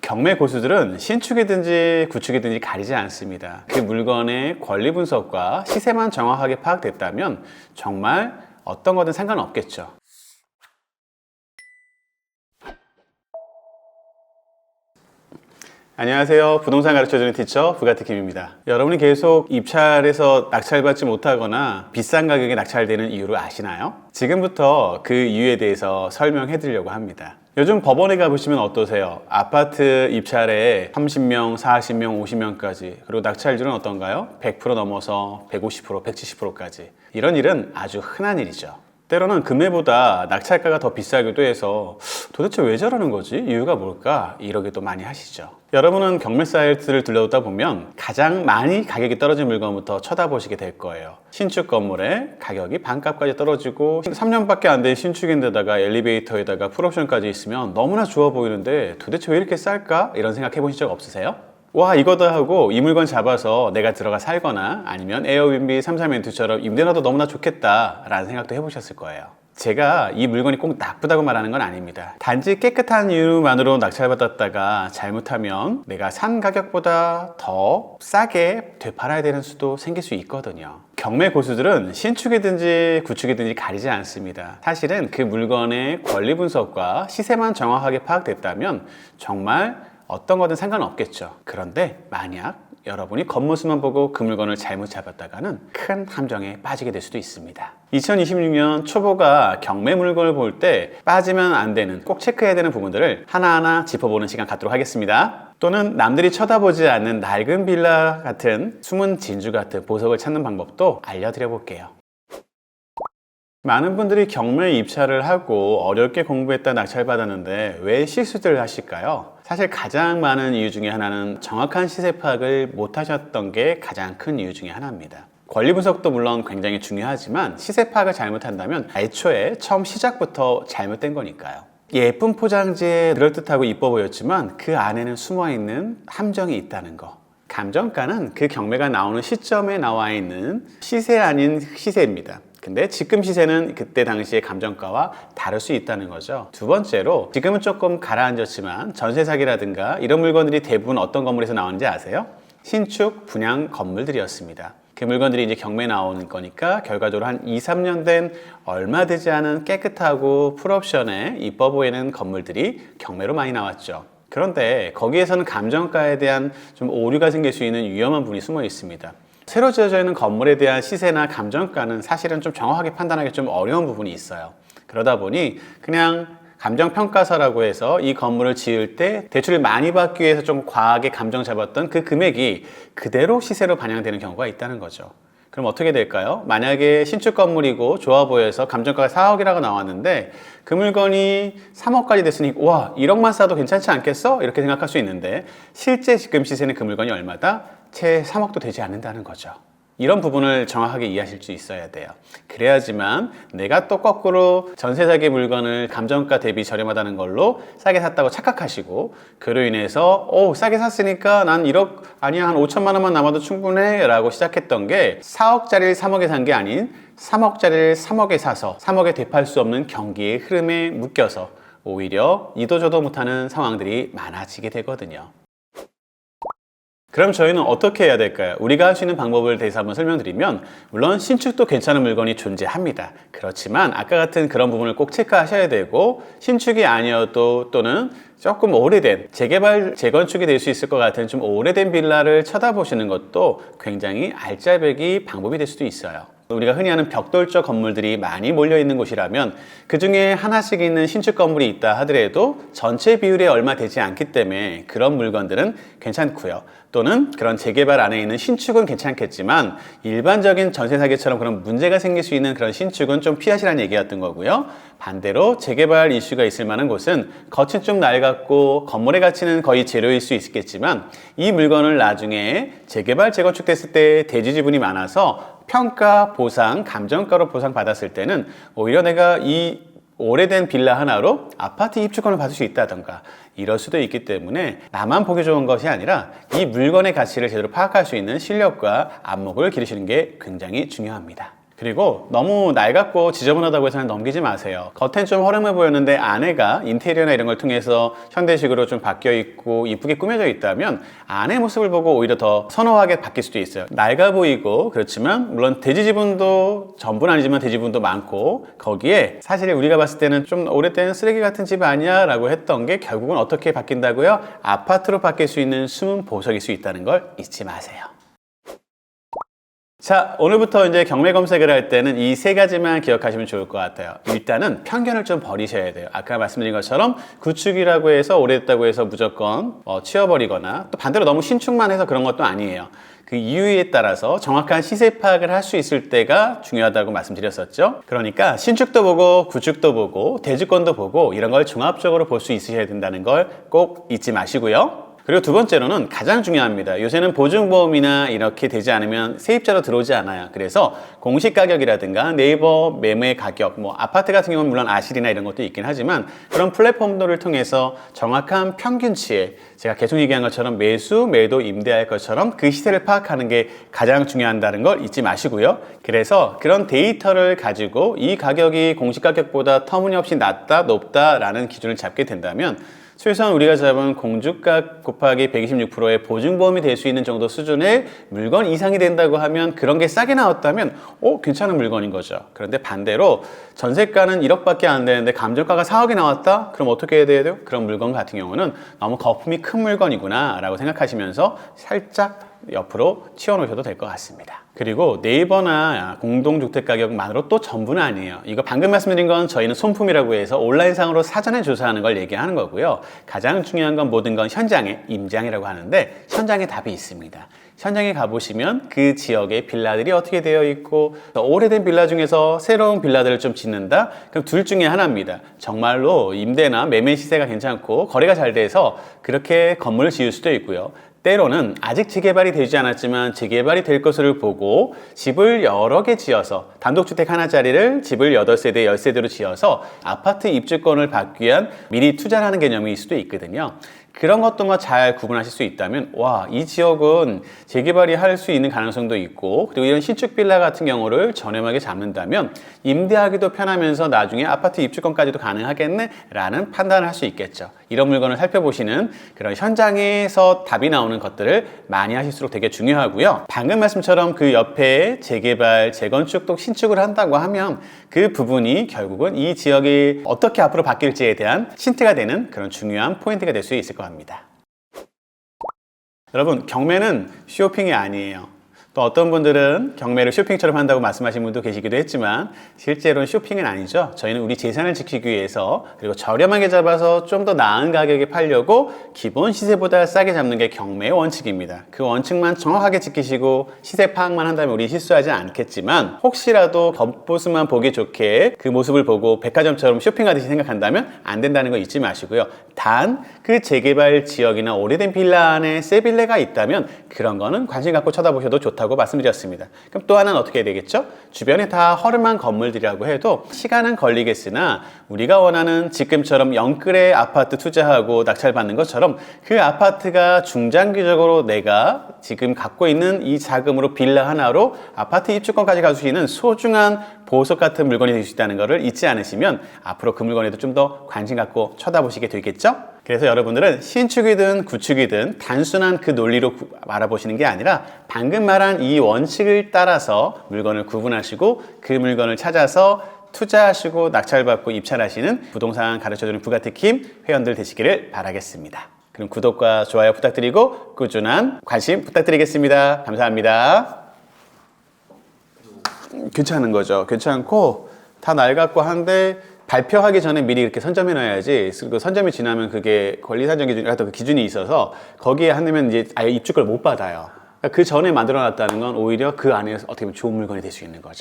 경매 고수들은 신축이든지 구축이든지 가리지 않습니다. 그 물건의 권리 분석과 시세만 정확하게 파악됐다면 정말 어떤 거든 상관없겠죠. 안녕하세요. 부동산 가르쳐주는 티처 부가티 김입니다. 여러분이 계속 입찰해서 낙찰받지 못하거나 비싼 가격에 낙찰되는 이유를 아시나요? 지금부터 그 이유에 대해서 설명해 드리려고 합니다. 요즘 법원에 가보시면 어떠세요? 아파트 입찰에 30명, 40명, 50명까지, 그리고 낙찰률은 어떤가요? 100% 넘어서 150%, 170%까지. 이런 일은 아주 흔한 일이죠. 때로는 금매보다 낙찰가가 더 비싸기도 해서 도대체 왜 저러는 거지? 이유가 뭘까? 이러기도 많이 하시죠. 여러분은 경매 사이트를 들려다 보면 가장 많이 가격이 떨어진 물건부터 쳐다보시게 될 거예요. 신축 건물의 가격이 반값까지 떨어지고 3년밖에 안 된 신축인데다가 엘리베이터에다가 풀옵션까지 있으면 너무나 좋아 보이는데 도대체 왜 이렇게 쌀까? 이런 생각 해보신 적 없으세요? 와, 이거다 하고 이 물건 잡아서 내가 들어가 살거나 아니면 에어비앤비 3,4멘트처럼 임대놔도 너무나 좋겠다 라는 생각도 해보셨을 거예요. 제가 이 물건이 꼭 나쁘다고 말하는 건 아닙니다. 단지 깨끗한 이유만으로 낙찰받았다가 잘못하면 내가 산 가격보다 더 싸게 되팔아야 되는 수도 생길 수 있거든요. 경매 고수들은 신축이든지 구축이든지 가리지 않습니다. 사실은 그 물건의 권리 분석과 시세만 정확하게 파악됐다면 정말 어떤 거든 상관없겠죠. 그런데 만약 여러분이 겉모습만 보고 그 물건을 잘못 잡았다가는 큰 함정에 빠지게 될 수도 있습니다. 2026년 초보가 경매 물건을 볼 때 빠지면 안 되는, 꼭 체크해야 되는 부분들을 하나하나 짚어보는 시간 갖도록 하겠습니다. 또는 남들이 쳐다보지 않는 낡은 빌라 같은 숨은 진주 같은 보석을 찾는 방법도 알려드려 볼게요. 많은 분들이 경매 입찰을 하고 어렵게 공부했다 낙찰받았는데 왜 실수들을 하실까요? 사실 가장 많은 이유 중에 하나는 정확한 시세 파악을 못 하셨던 게 가장 큰 이유 중에 하나입니다. 권리 분석도 물론 굉장히 중요하지만 시세 파악을 잘못한다면 애초에 처음 시작부터 잘못된 거니까요. 예쁜 포장지에 그럴듯하고 이뻐 보였지만 그 안에는 숨어있는 함정이 있다는 거. 감정가는 그 경매가 나오는 시점에 나와 있는 시세 아닌 시세입니다. 근데 지금 시세는 그때 당시의 감정가와 다를 수 있다는 거죠. 두 번째로, 지금은 조금 가라앉았지만 전세 사기라든가 이런 물건들이 대부분 어떤 건물에서 나오는지 아세요? 신축 분양 건물들이었습니다. 그 물건들이 이제 경매에 나오는 거니까 결과적으로 한 2, 3년 된 얼마 되지 않은 깨끗하고 풀옵션에 이뻐 보이는 건물들이 경매로 많이 나왔죠. 그런데 거기에서는 감정가에 대한 좀 오류가 생길 수 있는 위험한 부분이 숨어 있습니다. 새로 지어져 있는 건물에 대한 시세나 감정가는 사실은 좀 정확하게 판단하기 좀 어려운 부분이 있어요. 그러다 보니 그냥 감정평가서라고 해서 이 건물을 지을 때 대출을 많이 받기 위해서 좀 과하게 감정 잡았던 그 금액이 그대로 시세로 반영되는 경우가 있다는 거죠. 그럼 어떻게 될까요? 만약에 신축 건물이고 좋아 보여서 감정가가 4억이라고 나왔는데 그 물건이 3억까지 됐으니 와, 1억만 싸도 괜찮지 않겠어? 이렇게 생각할 수 있는데 실제 지금 시세는 그 물건이 얼마다? 채 3억도 되지 않는다는 거죠. 이런 부분을 정확하게 이해하실 수 있어야 돼요. 그래야지만 내가 또 거꾸로 전세 사기 물건을 감정가 대비 저렴하다는 걸로 싸게 샀다고 착각하시고 그로 인해서 싸게 샀으니까 난 1억 아니야 한 5천만 원만 남아도 충분해 라고 시작했던 게 4억짜리를 3억에 산 게 아닌 3억짜리를 3억에 사서 3억에 되팔 수 없는 경기의 흐름에 묶여서 오히려 이도저도 못하는 상황들이 많아지게 되거든요. 그럼 저희는 어떻게 해야 될까요? 우리가 할 수 있는 방법을 대해서 한번 설명드리면, 물론 신축도 괜찮은 물건이 존재합니다. 그렇지만 아까 같은 그런 부분을 꼭 체크하셔야 되고, 신축이 아니어도 또는 조금 오래된 재개발, 재건축이 될 수 있을 것 같은 좀 오래된 빌라를 쳐다보시는 것도 굉장히 알짜배기 방법이 될 수도 있어요. 우리가 흔히 하는 벽돌적 건물들이 많이 몰려있는 곳이라면 그 중에 하나씩 있는 신축 건물이 있다 하더라도 전체 비율에 얼마 되지 않기 때문에 그런 물건들은 괜찮고요. 또는 그런 재개발 안에 있는 신축은 괜찮겠지만 일반적인 전세 사기처럼 그런 문제가 생길 수 있는 그런 신축은 좀 피하시라는 얘기였던 거고요. 반대로 재개발 이슈가 있을 만한 곳은 겉은 좀 낡았고 건물의 가치는 거의 제로일 수 있겠지만 이 물건을 나중에 재개발, 재건축 됐을 때 대지 지분이 많아서 평가, 보상, 감정가로 보상받았을 때는 오히려 내가 이 오래된 빌라 하나로 아파트 입주권을 받을 수 있다던가 이럴 수도 있기 때문에 나만 보기 좋은 것이 아니라 이 물건의 가치를 제대로 파악할 수 있는 실력과 안목을 기르시는 게 굉장히 중요합니다. 그리고 너무 낡았고 지저분하다고 해서 넘기지 마세요. 겉엔 좀 허름해 보였는데 안에가 인테리어나 이런 걸 통해서 현대식으로 좀 바뀌어 있고 이쁘게 꾸며져 있다면 안의 모습을 보고 오히려 더 선호하게 바뀔 수도 있어요. 낡아 보이고 그렇지만 물론 대지 지분도 전부는 아니지만 대지 지분도 많고 거기에 사실 우리가 봤을 때는 좀 오래된 쓰레기 같은 집 아니야? 라고 했던 게 결국은 어떻게 바뀐다고요? 아파트로 바뀔 수 있는 숨은 보석일 수 있다는 걸 잊지 마세요. 자, 오늘부터 이제 경매 검색을 할 때는 이 세 가지만 기억하시면 좋을 것 같아요. 일단은 편견을 좀 버리셔야 돼요. 아까 말씀드린 것처럼 구축이라고 해서 오래됐다고 해서 무조건 치워버리거나 또 반대로 너무 신축만 해서 그런 것도 아니에요. 그 이유에 따라서 정확한 시세 파악을 할 수 있을 때가 중요하다고 말씀드렸었죠. 그러니까 신축도 보고 구축도 보고 대지권도 보고 이런 걸 종합적으로 볼 수 있으셔야 된다는 걸 꼭 잊지 마시고요. 그리고 두 번째로는 가장 중요합니다. 요새는 보증보험이나 이렇게 되지 않으면 세입자로 들어오지 않아요. 그래서 공시 가격이라든가 네이버 매매 가격, 뭐 아파트 같은 경우는 물론 아실이나 이런 것도 있긴 하지만 그런 플랫폼들을 통해서 정확한 평균치에 제가 계속 얘기한 것처럼 매수, 매도, 임대할 것처럼 그 시세를 파악하는 게 가장 중요하다는 걸 잊지 마시고요. 그래서 그런 데이터를 가지고 이 가격이 공시 가격보다 터무니없이 낮다, 높다라는 기준을 잡게 된다면 최소한 우리가 잡은 공주가 곱하기 126%의 보증보험이 될 수 있는 정도 수준의 물건 이상이 된다고 하면 그런 게 싸게 나왔다면 괜찮은 물건인 거죠. 그런데 반대로 전세가는 1억밖에 안 되는데 감정가가 4억이 나왔다? 그럼 어떻게 해야 돼요? 그런 물건 같은 경우는 너무 거품이 큰 물건이구나 라고 생각하시면서 살짝 옆으로 치워놓으셔도 될 것 같습니다. 그리고 네이버나 공동주택가격만으로 또 전부는 아니에요. 이거 방금 말씀드린 건 저희는 손품이라고 해서 온라인상으로 사전에 조사하는 걸 얘기하는 거고요. 가장 중요한 건 모든 건 현장에, 임장이라고 하는데 현장에 답이 있습니다. 현장에 가보시면 그 지역의 빌라들이 어떻게 되어 있고 오래된 빌라 중에서 새로운 빌라들을 좀 짓는다? 그럼 둘 중에 하나입니다. 정말로 임대나 매매 시세가 괜찮고 거래가 잘 돼서 그렇게 건물을 지을 수도 있고요. 때로는 아직 재개발이 되지 않았지만 재개발이 될 것을 보고 집을 여러 개 지어서 단독주택 하나짜리를 집을 8세대, 10세대로 지어서 아파트 입주권을 받기 위한 미리 투자를 하는 개념일 수도 있거든요. 그런 것들만 잘 구분하실 수 있다면 이 지역은 재개발이 할 수 있는 가능성도 있고 그리고 이런 신축 빌라 같은 경우를 저렴하게 잡는다면 임대하기도 편하면서 나중에 아파트 입주권까지도 가능하겠네 라는 판단을 할 수 있겠죠. 이런 물건을 살펴보시는 그런 현장에서 답이 나오는 것들을 많이 하실수록 되게 중요하고요. 방금 말씀처럼 그 옆에 재개발, 재건축 또 신축을 한다고 하면 그 부분이 결국은 이 지역이 어떻게 앞으로 바뀔지에 대한 힌트가 되는 그런 중요한 포인트가 될 수 있을 것 같습니다. 여러분, 경매는 쇼핑이 아니에요. 또 어떤 분들은 경매를 쇼핑처럼 한다고 말씀하시는 분도 계시기도 했지만 실제로는 쇼핑은 아니죠. 저희는 우리 재산을 지키기 위해서 그리고 저렴하게 잡아서 좀 더 나은 가격에 팔려고 기본 시세보다 싸게 잡는 게 경매의 원칙입니다. 그 원칙만 정확하게 지키시고 시세 파악만 한다면 우리 실수하지 않겠지만 혹시라도 겉모습만 보기 좋게 그 모습을 보고 백화점처럼 쇼핑하듯이 생각한다면 안 된다는 거 잊지 마시고요. 단 그 재개발 지역이나 오래된 빌라 안에 새 빌라가 있다면 그런 거는 관심 갖고 쳐다보셔도 좋다고 말씀드렸습니다. 그럼 또 하나는 어떻게 되겠죠? 주변에 다 허름한 건물들이라고 해도 시간은 걸리겠으나 우리가 원하는 지금처럼 영끌의 아파트 투자하고 낙찰받는 것처럼 그 아파트가 중장기적으로 내가 지금 갖고 있는 이 자금으로 빌라 하나로 아파트 입주권까지 갈 수 있는 소중한 보석 같은 물건이 될 수 있다는 것을 잊지 않으시면 앞으로 그 물건에도 좀 더 관심 갖고 쳐다보시게 되겠죠? 그래서 여러분들은 신축이든 구축이든 단순한 그 논리로 알아보시는 게 아니라 방금 말한 이 원칙을 따라서 물건을 구분하시고 그 물건을 찾아서 투자하시고 낙찰받고 입찰하시는 부동산 가르쳐주는 부가티킴 회원들 되시기를 바라겠습니다. 그럼 구독과 좋아요 부탁드리고 꾸준한 관심 부탁드리겠습니다. 감사합니다. 괜찮은 거죠. 괜찮고 다 낡았고 한데 발표하기 전에 미리 이렇게 선점해 놔야지. 그리고 선점이 지나면 그게 권리산정 기준 같은 그 기준이 있어서 거기에 한되면 이제 아예 입주권을 못 받아요. 그러니까 그 전에 만들어 놨다는 건 오히려 그 안에서 어떻게 보면 좋은 물건이 될 수 있는 거죠.